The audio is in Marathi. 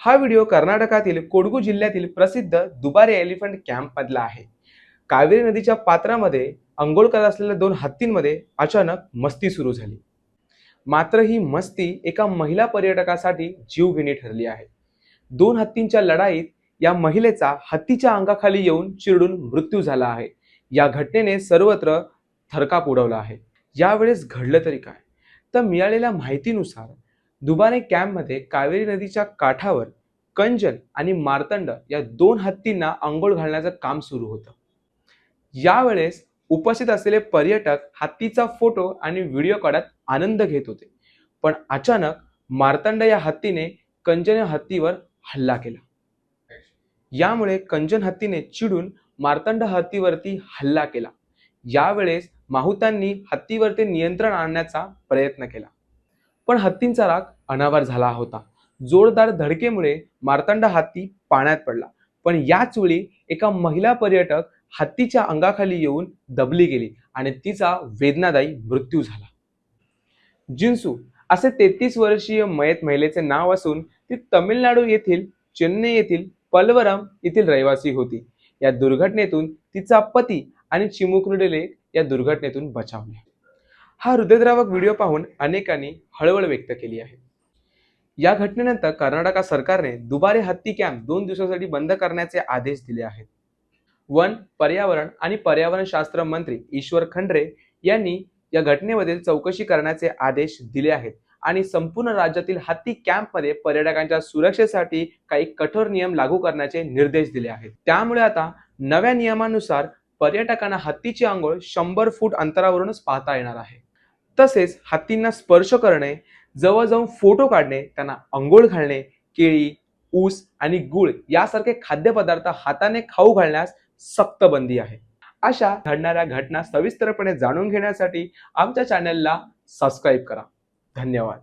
हा व्हिडिओ कर्नाटकातील कोडगू जिल्ह्यातील प्रसिद्ध दुबारे एलिफंट कॅम्प मधला आहे। कावेरी नदीच्या पात्रामध्ये अंघोळ करत असलेल्या दोन हत्तींमध्ये अचानक मस्ती सुरू झाली। मात्र ही मस्ती एका महिला पर्यटकासाठी जीवघेणी ठरली आहे। दोन हत्तींच्या लढाईत या महिलेचा हत्तीच्या अंगाखाली येऊन चिरडून मृत्यू झाला आहे। या घटनेने सर्वत्र थरकाप उडवला आहे। यावेळेस घडलं तरी काय? तर मिळालेल्या माहितीनुसार दुबारे कॅम्पमध्ये कावेरी नदीच्या काठावर कंचन आणि मार्तंड या दोन हत्तींना अंघोळ घालण्याचं काम सुरू होतं। यावेळेस उपस्थित असलेले पर्यटक हत्तीचा फोटो आणि व्हिडिओ काढत आनंद घेत होते। पण अचानक मार्तंड या हत्तीने कंचन या हत्तीवर हल्ला केला। यामुळे कंचन हत्तीने चिडून मार्तंड हत्तीवरती हल्ला केला। यावेळेस माहुतांनी हत्तीवरती नियंत्रण आणण्याचा प्रयत्न केला, पण हत्तींचा राग अनावर झाला होता। जोरदार धडकेमुळे मार्तंड हत्ती पाण्यात पडला, पण याच वेळी एका महिला पर्यटक हत्तीच्या अंगाखाली येऊन दबली गेली आणि तिचा वेदनादायी मृत्यू झाला। जिन्सू असे 33 वर्षीय मयत महिलेचे नाव असून ती तमिळनाडू येथील चेन्नई येथील पलवरम येथील रहिवासी होती। या दुर्घटनेतून तिचा पती आणि चिमुकलेले या दुर्घटनेतून बचावले। हा हृदयद्रावक व्हिडिओ पाहून अनेकांनी हळहळ व्यक्त केली आहे। या घटनेनंतर कर्नाटक सरकारने दुबारे हत्ती कॅम्प 2 दिवसांसाठी बंद करण्याचे आदेश दिले आहेत। वन, पर्यावरण आणि पर्यावरणशास्त्र मंत्री ईश्वर खंड्रे यांनी या घटनेमधील चौकशी करण्याचे आदेश दिले आहेत आणि संपूर्ण राज्यातील हत्ती कॅम्पमध्ये पर्यटकांच्या सुरक्षेसाठी काही कठोर नियम लागू करण्याचे निर्देश दिले आहेत। त्यामुळे आता नव्या नियमानुसार पर्यटकांना हत्तीची अंघोळ 100 फूट अंतरावरूनच पाहता येणार आहे। तसेच हत्तींना स्पर्श करणे, जवळ जाऊन फोटो काढणे, त्यांना अंघोळ घालणे, केळी, ऊस आणि गूळ यासारखे खाद्यपदार्थ हाताने खाऊ घालण्यास सक्त बंदी आहे। अशा घडणाऱ्या घटना सविस्तरपणे जाणून घेण्यासाठी आमच्या चॅनलला सबस्क्राईब करा। धन्यवाद।